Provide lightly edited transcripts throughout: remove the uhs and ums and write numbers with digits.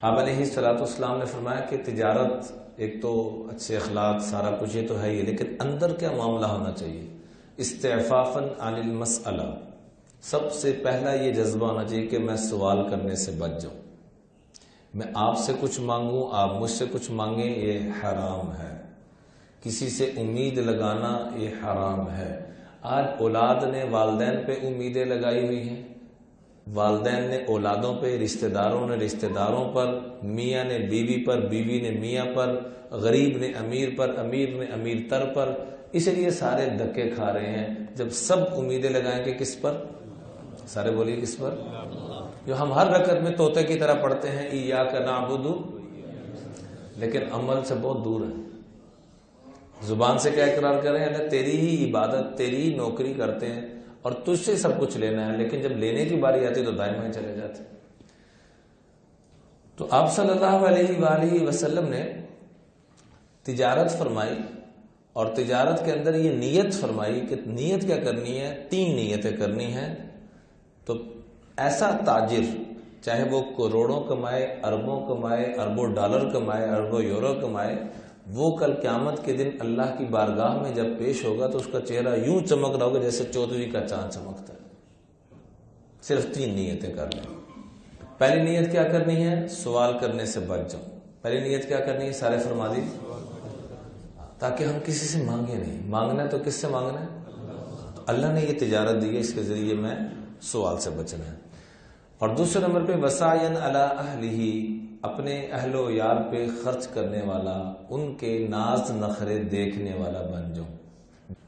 آپ علیہ الصلوۃ والسلام نے فرمایا کہ تجارت ایک تو اچھے اخلاق سارا کچھ یہ تو ہے ہی، لیکن اندر کیا معاملہ ہونا چاہیے؟ استعفافاً عن المسئلہ، سب سے پہلا یہ جذبہ ہونا چاہیے کہ میں سوال کرنے سے بچ جاؤں۔ میں آپ سے کچھ مانگوں، آپ مجھ سے کچھ مانگیں، یہ حرام ہے۔ کسی سے امید لگانا یہ حرام ہے۔ آج اولاد نے والدین پہ امیدیں لگائی ہوئی ہیں، والدین نے اولادوں پہ، رشتہ داروں نے رشتہ داروں پر، میاں نے بیوی پر، بیوی نے میاں پر، غریب نے امیر پر، امیر نے امیر تر پر، اس لیے سارے دھکے کھا رہے ہیں۔ جب سب امیدیں لگائیں گے کس پر؟ سارے بولیے کس پر؟ جو ہم ہر رکعت میں طوطے کی طرح پڑھتے ہیں ایاک نعبد، لیکن عمل سے بہت دور ہے۔ زبان سے کیا اقرار کریں؟ اللہ تیری ہی عبادت، تیری ہی نوکری کرتے ہیں اور تجھ سے سب کچھ لینا ہے، لیکن جب لینے کی باری آتی تو دائیں بائیں چلے جاتے۔ تو آپ صلی اللہ علیہ وآلہ وسلم نے تجارت فرمائی، اور تجارت کے اندر یہ نیت فرمائی کہ نیت کیا کرنی ہے؟ 3 نیتیں کرنی ہیں۔ تو ایسا تاجر، چاہے وہ کروڑوں کمائے، اربوں کمائے، اربوں ڈالر کمائے، اربوں یورو کمائے، وہ کل قیامت کے دن اللہ کی بارگاہ میں جب پیش ہوگا تو اس کا چہرہ یوں چمک رہا ہوگا جیسے چودھویں کا چاند چمکتا ہے۔ صرف 3 نیتیں کر لیں۔ پہلی نیت کیا کرنی ہے؟ سوال کرنے سے بچ جاؤں۔ پہلی نیت کیا کرنی ہے؟ سارے فرما دی، تاکہ ہم کسی سے مانگے نہیں۔ مانگنا ہے تو کس سے مانگنا ہے؟ اللہ نے یہ تجارت دی ہے، اس کے ذریعے میں سوال سے بچنا ہے۔ اور دوسرے نمبر پہ وسعین علی اہلہ، اپنے اہل و یار پہ خرچ کرنے والا، ان کے ناز نخرے دیکھنے والا بن جاؤں۔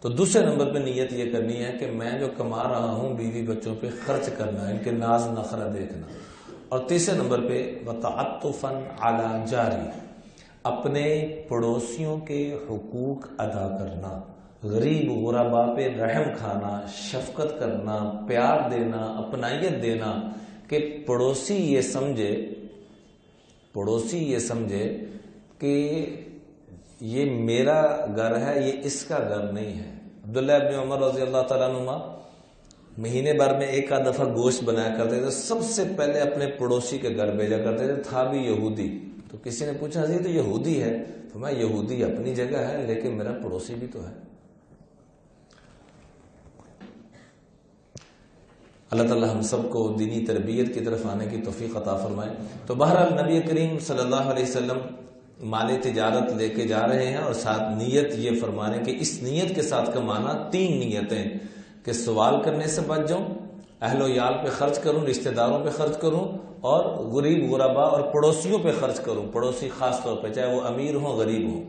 تو دوسرے نمبر پہ نیت یہ کرنی ہے کہ میں جو کما رہا ہوں بیوی بچوں پہ خرچ کرنا ہے، ان کے ناز نخرہ دیکھنا۔ اور تیسرے نمبر پہ وتعطفا علی جاری، اپنے پڑوسیوں کے حقوق ادا کرنا، غریب غربا پہ رحم کھانا، شفقت کرنا، پیار دینا، اپنائیت دینا، کہ پڑوسی یہ سمجھے کہ یہ میرا گھر ہے، یہ اس کا گھر نہیں ہے۔ عبداللہ ابن عمر رضی اللہ تعالیٰ عنہما مہینے بھر میں ایک آدھ دفعہ گوشت بنایا کرتے تھے، سب سے پہلے اپنے پڑوسی کے گھر بھیجا کرتے تھے، تھا بھی یہودی۔ تو کسی نے پوچھا یہ تو یہودی ہے، تو میں یہودی اپنی جگہ ہے لیکن میرا پڑوسی بھی تو ہے۔ اللہ تعالیٰ ہم سب کو دینی تربیت کی طرف آنے کی توفیق عطا فرمائے۔ تو بہرحال نبی کریم صلی اللہ علیہ وسلم مال تجارت لے کے جا رہے ہیں، اور ساتھ نیت یہ فرمانے کہ اس نیت کے ساتھ کمانا 3 نیتیں، کہ سوال کرنے سے بچ جاؤں، اہل و یال پہ خرچ کروں، رشتہ داروں پہ خرچ کروں، اور غریب غربا اور پڑوسیوں پہ خرچ کروں۔ پڑوسی خاص طور پہ، چاہے وہ امیر ہوں غریب ہوں۔